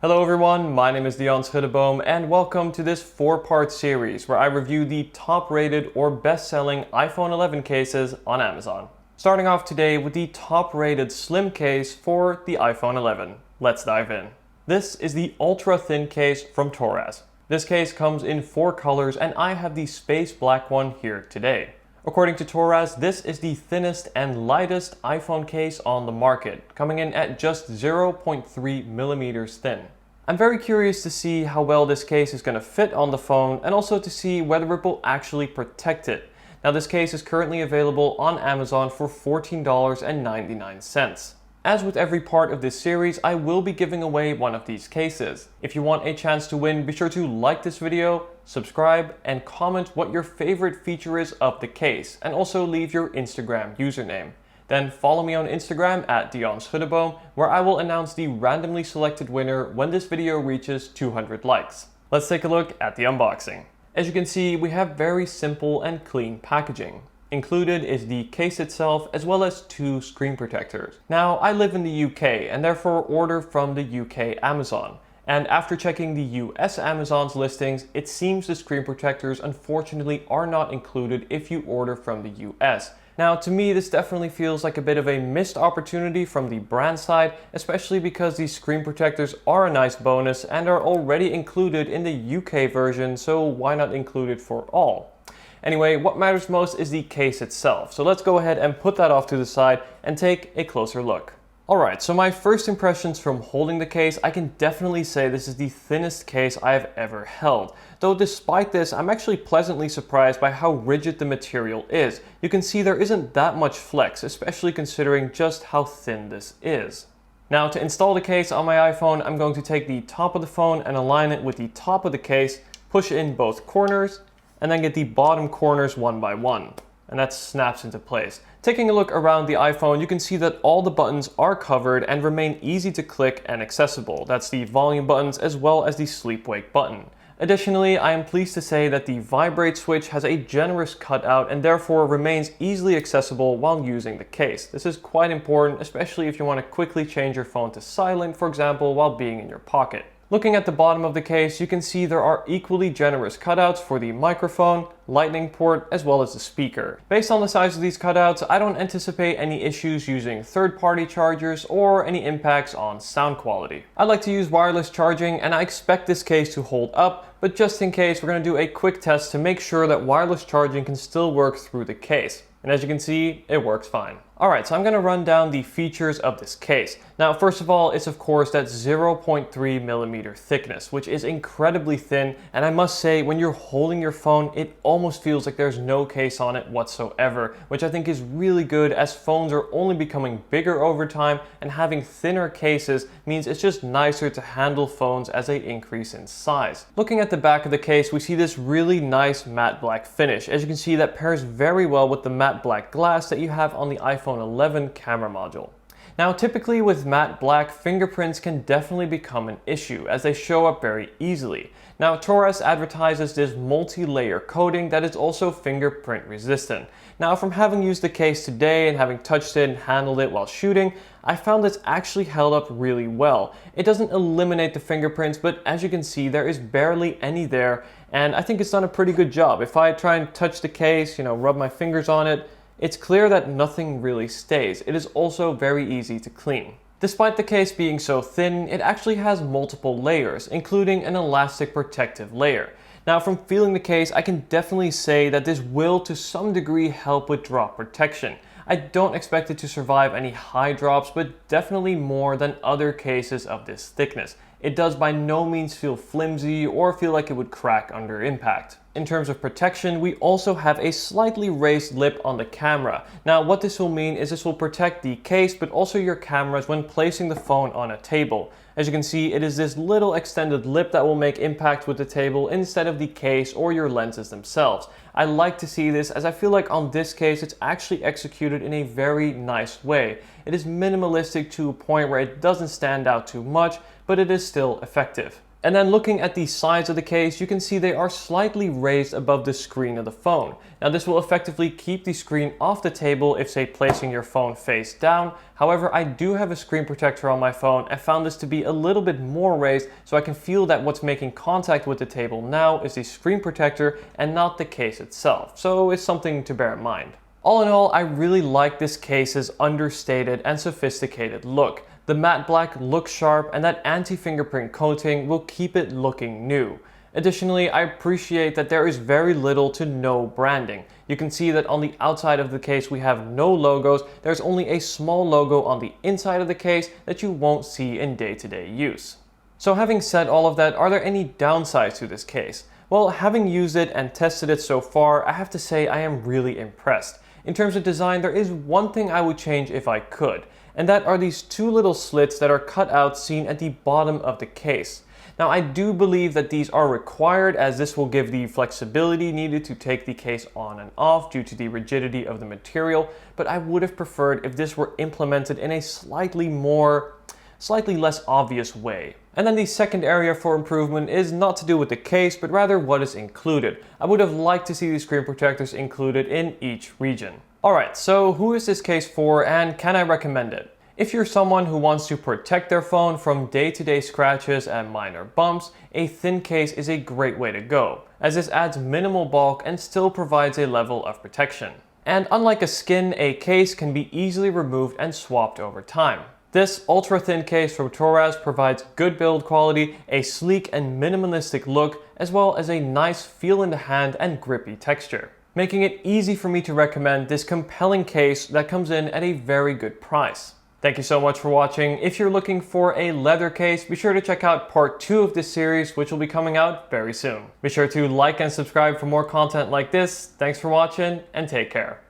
Hello everyone, my name is Dion Schuddeboom and welcome to this 4-part series where I review the top rated or best-selling iPhone 11 cases on Amazon. Starting off today with the top rated slim case for the iPhone 11. Let's dive in. This is the ultra thin case from Torres. This case comes in 4 colors and I have the space black one here today. According to Torres, this is the thinnest and lightest iPhone case on the market, coming in at just 0.3 millimeters thin. I'm very curious to see how well this case is going to fit on the phone and also to see whether it will actually protect it. Now this case is currently available on Amazon for $14.99. As with every part of this series, I will be giving away one of these cases. If you want a chance to win, be sure to like this video, subscribe, and comment what your favorite feature is of the case, and also leave your Instagram username. Then follow me on Instagram at Dion Schuddeboom, where I will announce the randomly selected winner when this video reaches 200 likes. Let's take a look at the unboxing. As you can see, we have very simple and clean packaging. Included is the case itself as well as 2 screen protectors. Now, I live in the UK and therefore order from the UK Amazon. And after checking the US Amazon's listings, it seems the screen protectors unfortunately are not included if you order from the US. Now, to me, this definitely feels like a bit of a missed opportunity from the brand side, especially because these screen protectors are a nice bonus and are already included in the UK version, so why not include it for all? Anyway, what matters most is the case itself, so let's go ahead and put that off to the side and take a closer look. Alright, so my first impressions from holding the case, I can definitely say this is the thinnest case I have ever held. Though despite this, I'm actually pleasantly surprised by how rigid the material is. You can see there isn't that much flex, especially considering just how thin this is. Now, to install the case on my iPhone, I'm going to take the top of the phone and align it with the top of the case, push in both corners, and then get the bottom corners one by one. And that snaps into place. Taking a look around the iPhone, you can see that all the buttons are covered and remain easy to click and accessible. That's the volume buttons as well as the sleep-wake button. Additionally, I am pleased to say that the vibrate switch has a generous cutout and therefore remains easily accessible while using the case. This is quite important, especially if you want to quickly change your phone to silent, for example, while being in your pocket. Looking at the bottom of the case, you can see there are equally generous cutouts for the microphone, lightning port, as well as the speaker. Based on the size of these cutouts, I don't anticipate any issues using third-party chargers or any impacts on sound quality. I like to use wireless charging and I expect this case to hold up, but just in case, we're going to do a quick test to make sure that wireless charging can still work through the case. And as you can see, it works fine. Alright, so I'm going to run down the features of this case. Now, first of all, it's of course that 0.3 millimeter thickness, which is incredibly thin, and I must say, when you're holding your phone, it almost feels like there's no case on it whatsoever, which I think is really good as phones are only becoming bigger over time, and having thinner cases means it's just nicer to handle phones as they increase in size. Looking at the back of the case, we see this really nice matte black finish. As you can see, that pairs very well with the matte black glass that you have on the iPhone 11 camera module. Now, typically with matte black, fingerprints can definitely become an issue as they show up very easily. Now, Torres advertises this multi-layer coating that is also fingerprint resistant. Now, from having used the case today and having touched it and handled it while shooting, I found it's actually held up really well. It doesn't eliminate the fingerprints, but as you can see, there is barely any there, and I think it's done a pretty good job. If I try and touch the case, rub my fingers on it, it's clear that nothing really stays. It is also very easy to clean. Despite the case being so thin, it actually has multiple layers, including an elastic protective layer. Now, from feeling the case, I can definitely say that this will to some degree help with drop protection. I don't expect it to survive any high drops, but definitely more than other cases of this thickness. It does by no means feel flimsy or feel like it would crack under impact. In terms of protection, we also have a slightly raised lip on the camera. Now, what this will mean is this will protect the case, but also your cameras when placing the phone on a table. As you can see, it is this little extended lip that will make impact with the table instead of the case or your lenses themselves. I like to see this as I feel like on this case, it's actually executed in a very nice way. It is minimalistic to a point where it doesn't stand out too much, but it is still effective. And then looking at the sides of the case, you can see they are slightly raised above the screen of the phone. Now this will effectively keep the screen off the table if, say, placing your phone face down. However, I do have a screen protector on my phone. I found this to be a little bit more raised, so I can feel that what's making contact with the table now is the screen protector and not the case itself. So it's something to bear in mind. All in all, I really like this case's understated and sophisticated look. The matte black looks sharp, and that anti-fingerprint coating will keep it looking new. Additionally, I appreciate that there is very little to no branding. You can see that on the outside of the case we have no logos. There's only a small logo on the inside of the case that you won't see in day-to-day use. So having said all of that, are there any downsides to this case? Well, having used it and tested it so far, I have to say I am really impressed. In terms of design, there is one thing I would change if I could, and that are these two little slits that are cut out seen at the bottom of the case. Now, I do believe that these are required, as this will give the flexibility needed to take the case on and off due to the rigidity of the material, but I would have preferred if this were implemented in a slightly less obvious way. And then the second area for improvement is not to do with the case, but rather what is included. I would have liked to see the screen protectors included in each region. Alright, so who is this case for, and can I recommend it? If you're someone who wants to protect their phone from day-to-day scratches and minor bumps, a thin case is a great way to go, as this adds minimal bulk and still provides a level of protection. And unlike a skin, a case can be easily removed and swapped over time. This ultra-thin case from Torras provides good build quality, a sleek and minimalistic look, as well as a nice feel in the hand and grippy texture, making it easy for me to recommend this compelling case that comes in at a very good price. Thank you so much for watching. If you're looking for a leather case, be sure to check out part 2 of this series, which will be coming out very soon. Be sure to like and subscribe for more content like this. Thanks for watching, and take care.